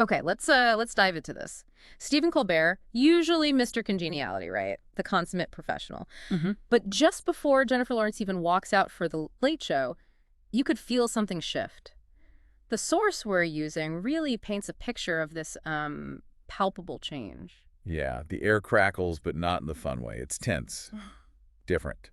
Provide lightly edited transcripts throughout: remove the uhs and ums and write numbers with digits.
Okay, let's dive into this. Stephen Colbert, usually Mr. Congeniality, right? The consummate professional. Hmm. But just before Jennifer Lawrence even walks out for the Late Show, you could feel something shift. The source we're using really paints a picture of this palpable change. Yeah, the air crackles, but not in the fun way. It's tense, different.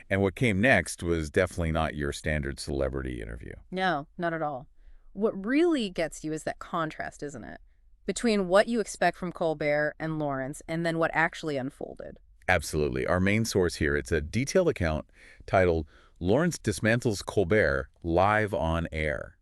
And what came next was definitely not your standard celebrity interview. No, not at all. What really gets you is that contrast, isn't it? Between what you expect from Colbert and Lawrence and then what actually unfolded. Absolutely. Our main source here, it's a detailed account titled Lawrence Dismantles Colbert Live on Air.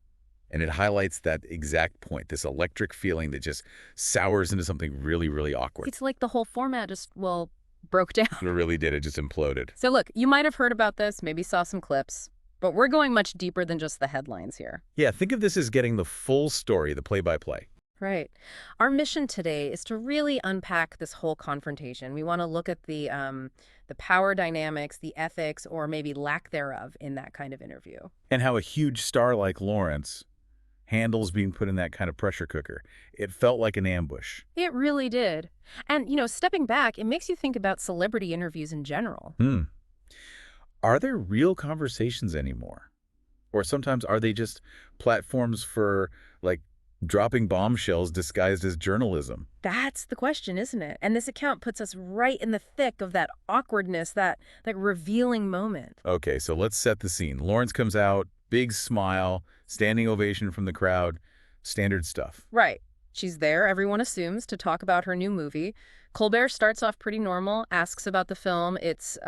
And it highlights that exact point, this electric feeling that just sours into something really, really awkward. It's like the whole format just, well, broke down. It really did. It just imploded. So look, you might have heard about this, maybe saw some clips, but we're going much deeper than just the headlines here. Yeah, think of this as getting the full story, the play-by-play. Right. Our mission today is to really unpack this whole confrontation. We want to look at the power dynamics, the ethics, or maybe lack thereof in that kind of interview. And how a huge star like Lawrence handles being put in that kind of pressure cooker. It felt like an ambush. It really did. And, stepping back, it makes you think about celebrity interviews in general. Are there real conversations anymore? Or sometimes are they just platforms for, like, dropping bombshells disguised as journalism? That's the question, isn't it? And this account puts us right in the thick of that awkwardness, that revealing moment. Okay, so let's set the scene. Lawrence comes out, big smile, standing ovation from the crowd, standard stuff. Right. She's there, everyone assumes, to talk about her new movie. Colbert starts off pretty normal, asks about the film. It's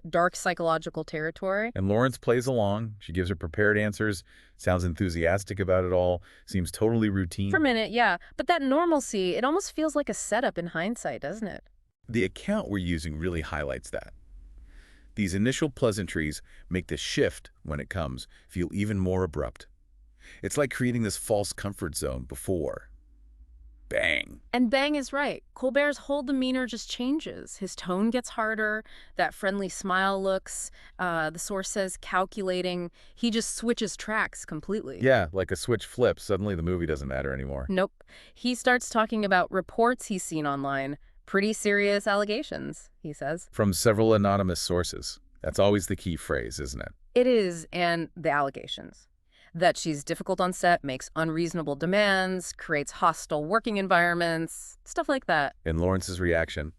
dark psychological territory. And Lawrence plays along. She gives her prepared answers, sounds enthusiastic about it all, seems totally routine. For a minute, yeah. But that normalcy, it almost feels like a setup in hindsight, doesn't it? The account we're using really highlights that. These initial pleasantries make the shift, when it comes, feel even more abrupt. It's like creating this false comfort zone before. Bang. And bang is right. Colbert's whole demeanor just changes. His tone gets harder, that friendly smile looks, the source says calculating. He just switches tracks completely. Yeah, like a switch flips. Suddenly the movie doesn't matter anymore. Nope. He starts talking about reports he's seen online. Pretty serious allegations, he says. From several anonymous sources. That's always the key phrase, isn't it? It is, and the allegations. That she's difficult on set, makes unreasonable demands, creates hostile working environments, stuff like that. In Lawrence's reaction,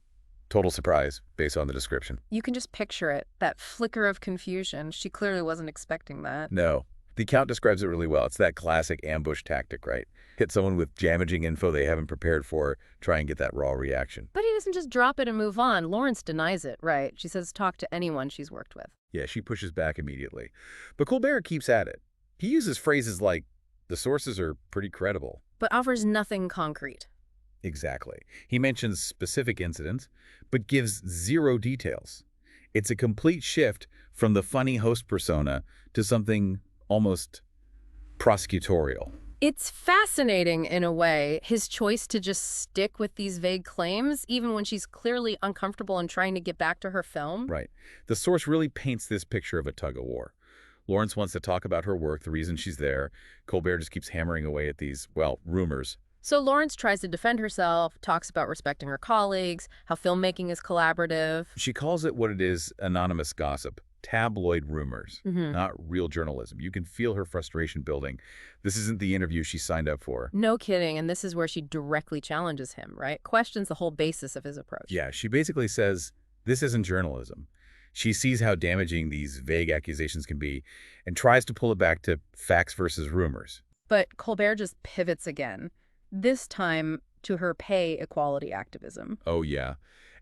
total surprise based on the description. You can just picture it, that flicker of confusion. She clearly wasn't expecting that. No. The account describes it really well. It's that classic ambush tactic, right? Hit someone with damaging info they haven't prepared for, try and get that raw reaction. But he doesn't just drop it and move on. Lawrence denies it, right? She says talk to anyone she's worked with. Yeah, she pushes back immediately. But Colbert keeps at it. He uses phrases like, the sources are pretty credible. But offers nothing concrete. Exactly. He mentions specific incidents, but gives zero details. It's a complete shift from the funny host persona to something almost prosecutorial. It's fascinating in a way, his choice to just stick with these vague claims, even when she's clearly uncomfortable and trying to get back to her film. Right. The source really paints this picture of a tug-of-war. Lawrence wants to talk about her work, the reason she's there. Colbert just keeps hammering away at these, well, rumors. So Lawrence tries to defend herself, talks about respecting her colleagues, how filmmaking is collaborative. She calls it what it is, anonymous gossip, tabloid rumors, not real journalism. You can feel her frustration building. This isn't the interview she signed up for. No kidding, and this is where she directly challenges him, right? Questions the whole basis of his approach. Yeah, she basically says, this isn't journalism. She sees how damaging these vague accusations can be and tries to pull it back to facts versus rumors. But Colbert just pivots again, this time to her pay equality activism. Oh, yeah.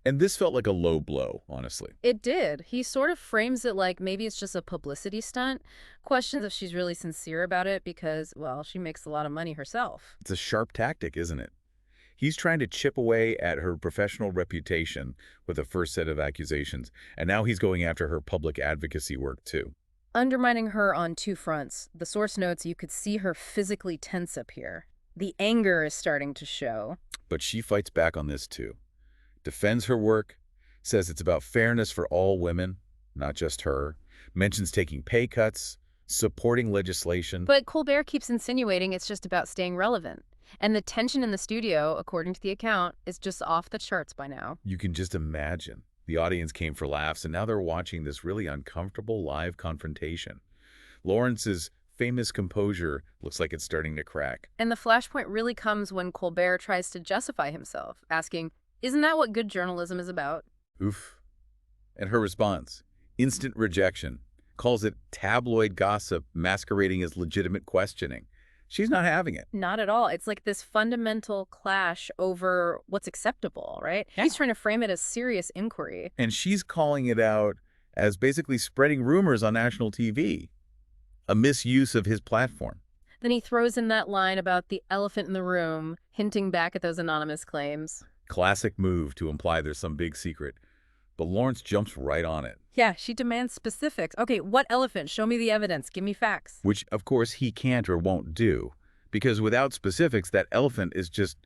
And this felt like a low blow, honestly. It did. He sort of frames it like maybe it's just a publicity stunt. Questions if she's really sincere about it because, well, she makes a lot of money herself. It's a sharp tactic, isn't it? He's trying to chip away at her professional reputation with the first set of accusations, and now he's going after her public advocacy work, too. Undermining her on two fronts. The source notes you could see her physically tense up here. The anger is starting to show. But she fights back on this, too. Defends her work, says it's about fairness for all women, not just her, mentions taking pay cuts, supporting legislation. But Colbert keeps insinuating it's just about staying relevant. And the tension in the studio, according to the account, is just off the charts by now. You can just imagine. The audience came for laughs, and now they're watching this really uncomfortable live confrontation. Lawrence's famous composure looks like it's starting to crack. And the flashpoint really comes when Colbert tries to justify himself, asking, "Isn't that what good journalism is about?" Oof. And her response, instant rejection, calls it tabloid gossip masquerading as legitimate questioning. She's not having it. Not at all. It's like this fundamental clash over what's acceptable, right? Yeah. He's trying to frame it as serious inquiry. And she's calling it out as basically spreading rumors on national TV, a misuse of his platform. Then he throws in that line about the elephant in the room, hinting back at those anonymous claims. Classic move to imply there's some big secret. But Lawrence jumps right on it. Yeah, she demands specifics. Okay, what elephant? Show me the evidence. Give me facts. Which, of course, he can't or won't do. Because without specifics, that elephant is just,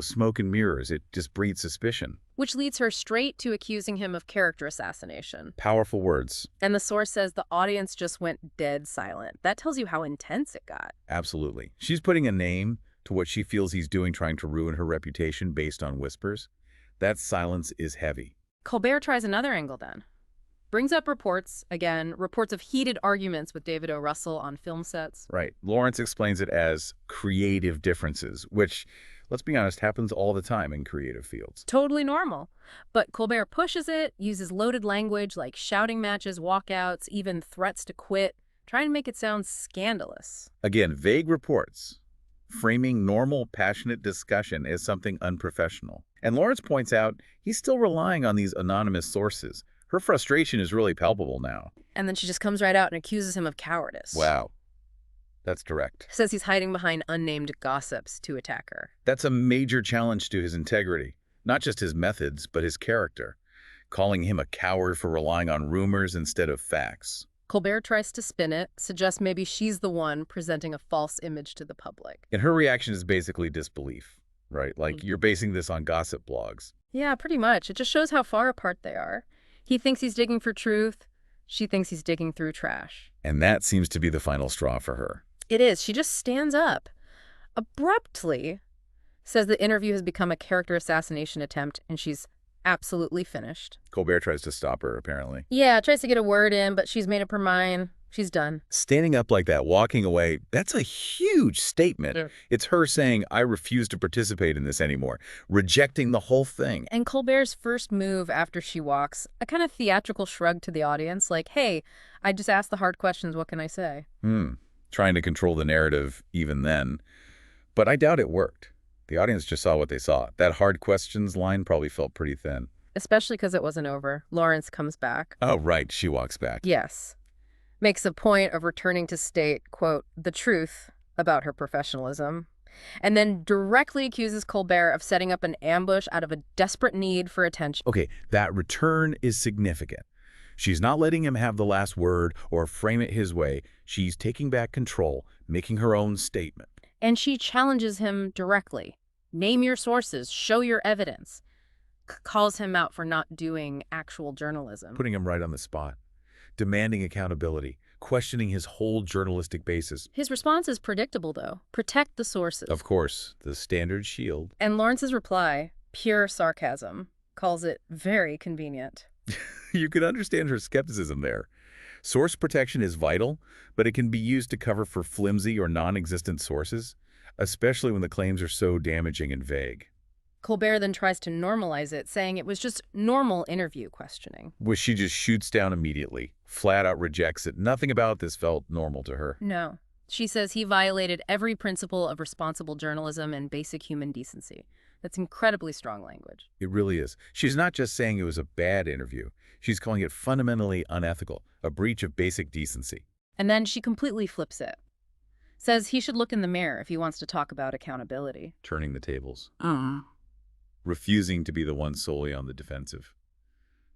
smoke and mirrors. It just breeds suspicion. Which leads her straight to accusing him of character assassination. Powerful words. And the source says the audience just went dead silent. That tells you how intense it got. Absolutely. She's putting a name to what she feels he's doing, trying to ruin her reputation based on whispers. That silence is heavy. Colbert tries another angle then. Brings up reports of heated arguments with David O. Russell on film sets. Right. Lawrence explains it as creative differences, which, let's be honest, happens all the time in creative fields. Totally normal. But Colbert pushes it, uses loaded language like shouting matches, walkouts, even threats to quit, trying to make it sound scandalous. Again, vague reports, framing normal, passionate discussion as something unprofessional. And Lawrence points out he's still relying on these anonymous sources. Her frustration is really palpable now. And then she just comes right out and accuses him of cowardice. Wow. That's direct. Says he's hiding behind unnamed gossips to attack her. That's a major challenge to his integrity. Not just his methods, but his character. Calling him a coward for relying on rumors instead of facts. Colbert tries to spin it, suggests maybe she's the one presenting a false image to the public. And her reaction is basically disbelief, right? Like, you're basing this on gossip blogs. Yeah, pretty much. It just shows how far apart they are. He thinks he's digging for truth. She thinks he's digging through trash. And that seems to be the final straw for her. It is. She just stands up, abruptly says the interview has become a character assassination attempt, and she's absolutely finished. Colbert tries to stop her, apparently. Yeah, tries to get a word in, but she's made up her mind. She's done. Standing up like that, walking away, that's a huge statement. Yeah. It's her saying, I refuse to participate in this anymore, rejecting the whole thing. And Colbert's first move after she walks, a kind of theatrical shrug to the audience, like, hey, I just asked the hard questions, what can I say? Trying to control the narrative even then. But I doubt it worked. The audience just saw what they saw. That hard questions line probably felt pretty thin. Especially because it wasn't over. Lawrence comes back. Oh, right. She walks back. Yes. Makes a point of returning to state, quote, the truth about her professionalism, and then directly accuses Colbert of setting up an ambush out of a desperate need for attention. Okay, that return is significant. She's not letting him have the last word or frame it his way. She's taking back control, making her own statement. And she challenges him directly. Name your sources, show your evidence. Calls him out for not doing actual journalism. Putting him right on the spot. Demanding accountability, questioning his whole journalistic basis. His response is predictable, though. Protect the sources. Of course, the standard shield. And Lawrence's reply, pure sarcasm, calls it very convenient. You could understand her skepticism there. Source protection is vital, but it can be used to cover for flimsy or non-existent sources, especially when the claims are so damaging and vague. Colbert then tries to normalize it, saying it was just normal interview questioning. Which she just shoots down immediately, flat out rejects it. Nothing about this felt normal to her. No. She says he violated every principle of responsible journalism and basic human decency. That's incredibly strong language. It really is. She's not just saying it was a bad interview. She's calling it fundamentally unethical, a breach of basic decency. And then she completely flips it. Says he should look in the mirror if he wants to talk about accountability. Turning the tables. Refusing to be the one solely on the defensive.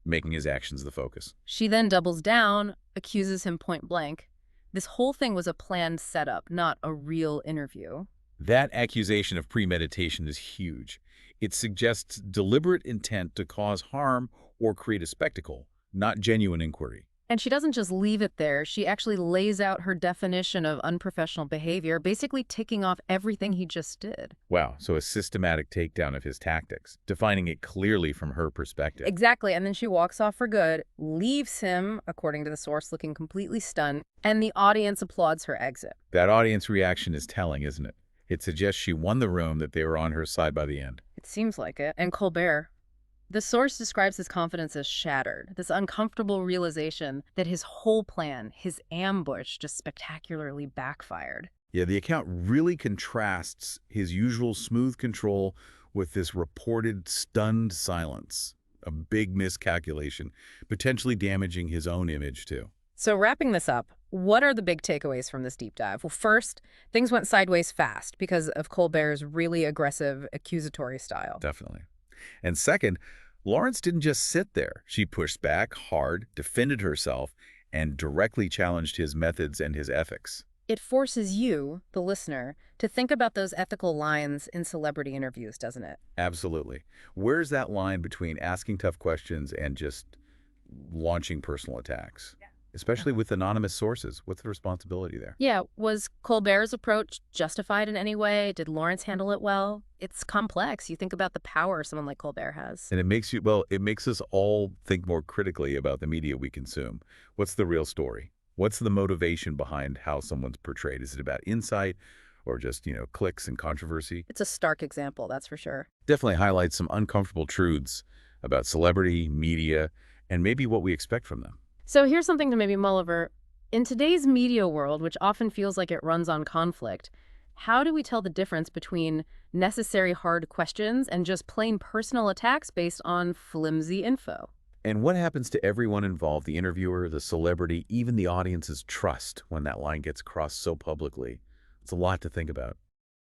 Making his actions the focus. She then doubles down, accuses him point blank. This whole thing was a planned setup, not a real interview. That accusation of premeditation is huge. It suggests deliberate intent to cause harm or create a spectacle, not genuine inquiry. And she doesn't just leave it there. She actually lays out her definition of unprofessional behavior, basically ticking off everything he just did. Wow, so a systematic takedown of his tactics, defining it clearly from her perspective. Exactly. And then she walks off for good, leaves him, according to the source, looking completely stunned, and the audience applauds her exit. That audience reaction is telling, isn't it? It suggests she won the room, that they were on her side by the end. It seems like it. And Colbert, the source describes his confidence as shattered, this uncomfortable realization that his whole plan, his ambush, just spectacularly backfired. Yeah, the account really contrasts his usual smooth control with this reported stunned silence, a big miscalculation, potentially damaging his own image too. So wrapping this up, what are the big takeaways from this deep dive? Well, first, things went sideways fast because of Colbert's really aggressive accusatory style. Definitely. And second, Lawrence didn't just sit there. She pushed back hard, defended herself, and directly challenged his methods and his ethics. It forces you, the listener, to think about those ethical lines in celebrity interviews, doesn't it? Absolutely. Where's that line between asking tough questions and just launching personal attacks? Especially with anonymous sources. What's the responsibility there? Yeah, was Colbert's approach justified in any way? Did Lawrence handle it well? It's complex. You think about the power someone like Colbert has. And it makes us all think more critically about the media we consume. What's the real story? What's the motivation behind how someone's portrayed? Is it about insight or just, clicks and controversy? It's a stark example, that's for sure. Definitely highlights some uncomfortable truths about celebrity, media, and maybe what we expect from them. So here's something to maybe mull over. In today's media world, which often feels like it runs on conflict, how do we tell the difference between necessary hard questions and just plain personal attacks based on flimsy info? And what happens to everyone involved, the interviewer, the celebrity, even the audience's trust when that line gets crossed so publicly? It's a lot to think about.